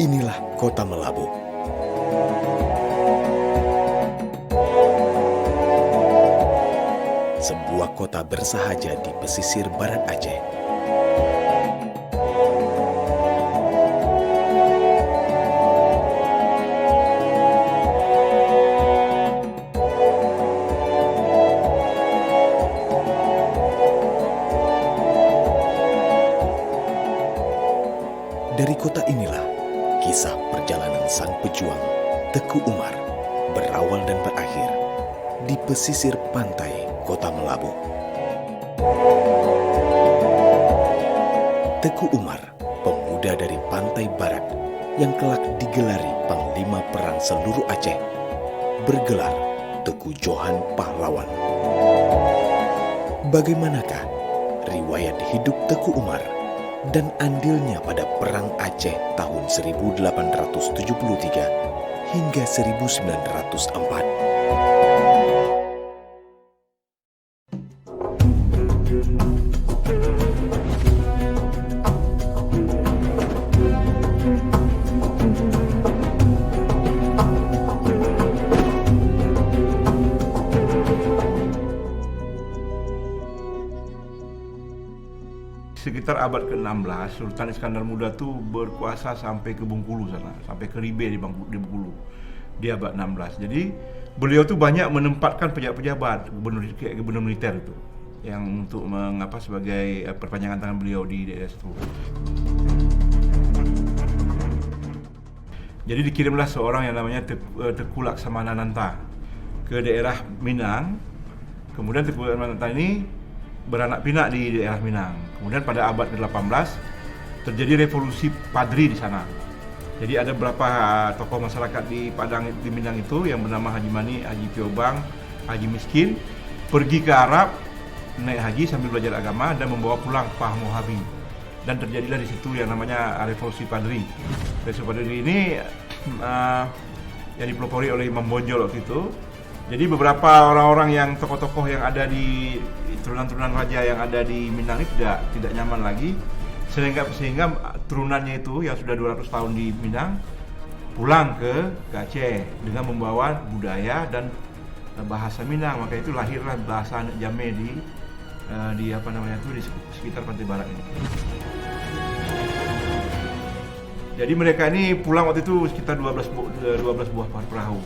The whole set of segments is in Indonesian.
Inilah kota Melabu. Sebuah kota bersahaja di pesisir barat Aceh. Dari kota inilah kisah perjalanan sang pejuang Teku Umar berawal dan berakhir di pesisir pantai kota Melabu. Teku Umar, pemuda dari pantai barat yang kelak digelari Panglima Perang seluruh Aceh, bergelar Teku Johan Pahlawan. Bagaimanakah riwayat hidup Teku Umar dan andilnya pada Perang Aceh tahun 1873 hingga 1904. Sekitar abad ke-16, Sultan Iskandar Muda tuh berkuasa sampai ke Bengkulu sana, sampai ke Ribe di Bengkulu, di abad 16. Jadi beliau tuh banyak menempatkan pejabat-pejabat gubernur militer itu, yang untuk mengapa sebagai perpanjangan tangan beliau di daerah situ. Jadi dikirimlah seorang yang namanya Teku Laksamana Nanta ke daerah Minang. Kemudian Teku Laksamana Nanta ini beranak pinak di daerah Minang. Kemudian pada abad ke-18 terjadi revolusi Padri di sana. Jadi ada beberapa tokoh masyarakat di Padang di Minang itu yang bernama Haji Mani, Haji Piobang, Haji Miskin pergi ke Arab naik haji sambil belajar agama dan membawa pulang Fahmu Habib. Dan terjadilah di situ yang namanya revolusi Padri. Revolusi Padri ini yang dipelopori oleh Imam Bonjol waktu itu. Jadi beberapa orang-orang yang tokoh-tokoh yang ada di turunan-turunan raja yang ada di Minang ini tidak nyaman lagi, sehingga turunannya itu yang sudah 200 tahun di Minang pulang ke Aceh dengan membawa budaya dan bahasa Minang. Maka itu lahirlah bahasa Anak Jame di sekitar pantai barat ini. Jadi mereka ini pulang waktu itu sekitar 12 buah perahu.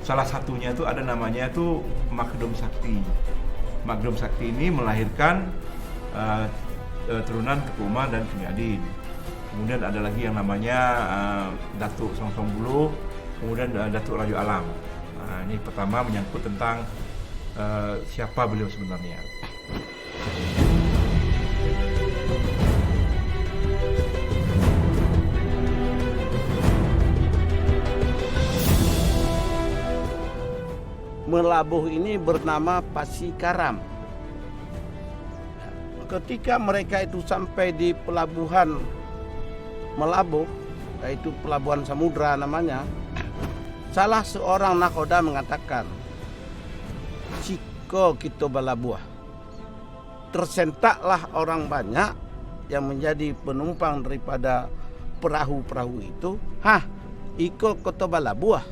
Salah satunya itu ada namanya itu Magdum Sakti. Magdum Sakti ini melahirkan turunan Teku Umar dan Kunyadin. Kemudian ada lagi yang namanya Datuk Songsong Bulu, kemudian Datuk Rajo Alam. Nah, ini pertama menyangkut tentang siapa beliau sebenarnya. melabuh ini bernama Pasikaram. Ketika mereka itu sampai di pelabuhan Melabuh, yaitu pelabuhan samudra namanya, salah seorang nakhoda mengatakan, "Ciko kita balabuah." Tersentaklah orang banyak yang menjadi penumpang daripada perahu-perahu itu. Iko kota balabuah.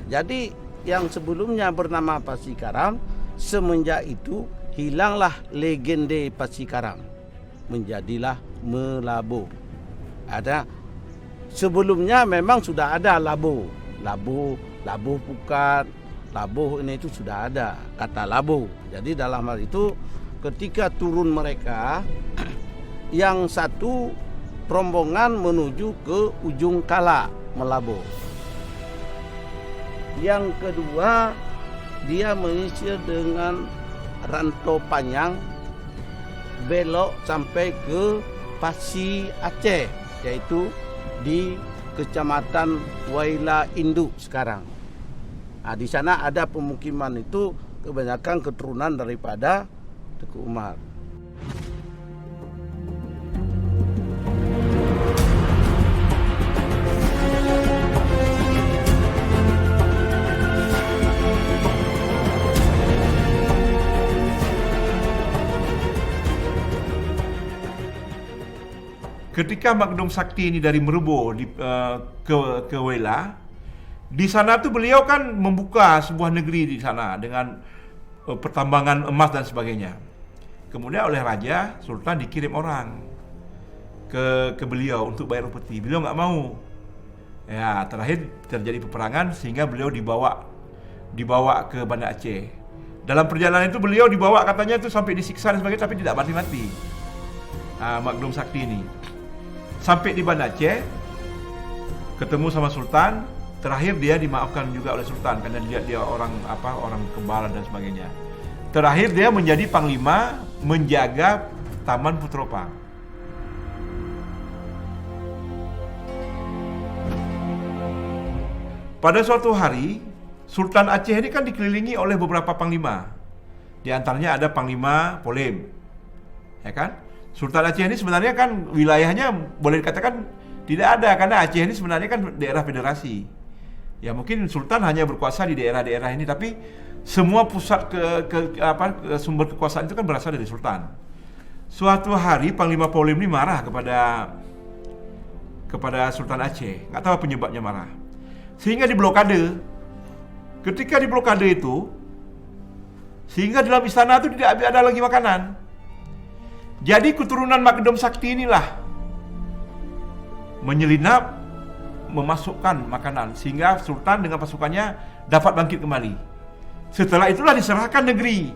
Jadi yang sebelumnya bernama Pasikaram, semenjak itu hilanglah legende Pasikaram, menjadilah Melabuh. Ada sebelumnya memang sudah ada labuh pukat, labuh ini itu sudah ada kata labuh. Jadi dalam hal itu ketika turun mereka, yang satu rombongan menuju ke ujung Kala Melabuh. Yang kedua, dia menyisir dengan rantau panjang belok sampai ke Pasi Aceh, yaitu di Kecamatan Waila Induk sekarang. Di sana ada pemukiman itu kebanyakan keturunan daripada Teku Umar. Ketika Mak Gedong Sakti ini dari Merubo ke Wela, di sana tuh beliau kan membuka sebuah negeri di sana dengan pertambangan emas dan sebagainya. Kemudian oleh Raja Sultan dikirim orang ke beliau untuk bayar upeti. Beliau nggak mau. Ya, terakhir terjadi peperangan sehingga beliau dibawa ke Banda Aceh. Dalam perjalanan itu beliau dibawa katanya itu sampai disiksa dan sebagainya, tapi tidak mati-mati. Mak Gedong Sakti ini sampai di Banda Aceh, ketemu sama Sultan. Terakhir dia dimaafkan juga oleh Sultan karena dia orang kebal dan sebagainya. Terakhir dia menjadi panglima menjaga Taman Putropa. Pada suatu hari, Sultan Aceh ini kan dikelilingi oleh beberapa panglima. Di antaranya ada Panglima Polem, ya kan? Sultan Aceh ini sebenarnya kan wilayahnya boleh dikatakan tidak ada, karena Aceh ini sebenarnya kan daerah federasi. Ya mungkin Sultan hanya berkuasa di daerah-daerah ini, tapi semua pusat sumber kekuasaan itu kan berasal dari Sultan. Suatu hari Panglima Polem ini marah kepada Sultan Aceh, nggak tahu penyebabnya marah, sehingga diblokade. Ketika diblokade itu, sehingga dalam istana itu tidak ada lagi makanan. Jadi keturunan Mak Gedong Sakti inilah menyelinap memasukkan makanan sehingga Sultan dengan pasukannya dapat bangkit kembali. Setelah itulah diserahkan negeri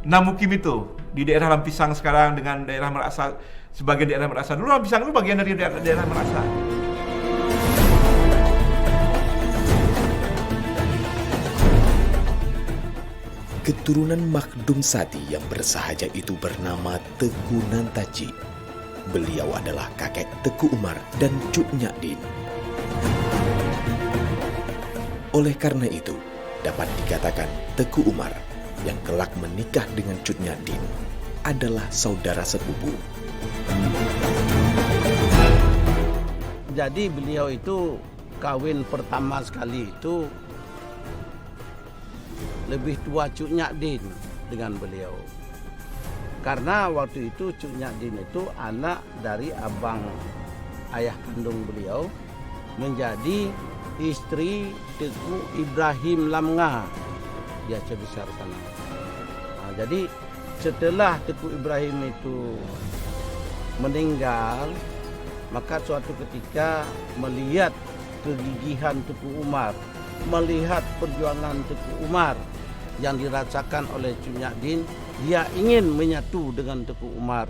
Namukim itu di daerah Lampisang sekarang dengan daerah Merasa, sebagian daerah Merasa. Dulu Lampisang itu bagian dari daerah Merasa. Keturunan Mak Gedong Sati yang bersahaja itu bernama Teku Nantaci. Beliau adalah kakek Teku Umar dan Cut Nyadin. Oleh karena itu, dapat dikatakan Teku Umar yang kelak menikah dengan Cut Nyadin adalah saudara sepupu. Jadi beliau itu kawin pertama sekali itu lebih tua Cut Nyadin dengan beliau. Karena waktu itu Cut Nyadin itu anak dari abang ayah kandung beliau, menjadi istri Teku Ibrahim Lamnga di Aceh Besar sana. Jadi setelah Teku Ibrahim itu meninggal, maka suatu ketika melihat kegigihan Teku Umar, melihat perjuangan Teku Umar yang dirasakan oleh Cut Nyadin, dia ingin menyatu dengan Teku Umar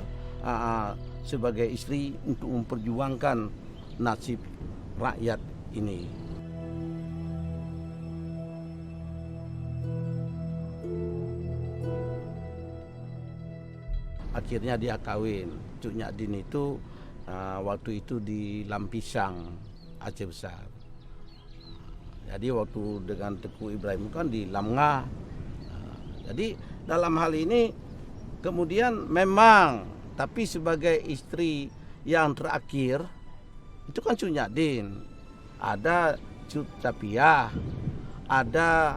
sebagai istri untuk memperjuangkan nasib rakyat ini. Akhirnya dia kawin. Cut Nyadin itu waktu itu di Lampisang. Aceh Besar. Jadi waktu dengan Teku Ibrahim kan di Lamnga. Jadi dalam hal ini kemudian memang, tapi sebagai istri yang terakhir itu kan Cuk Nyadin, ada Cuk Capiah, ada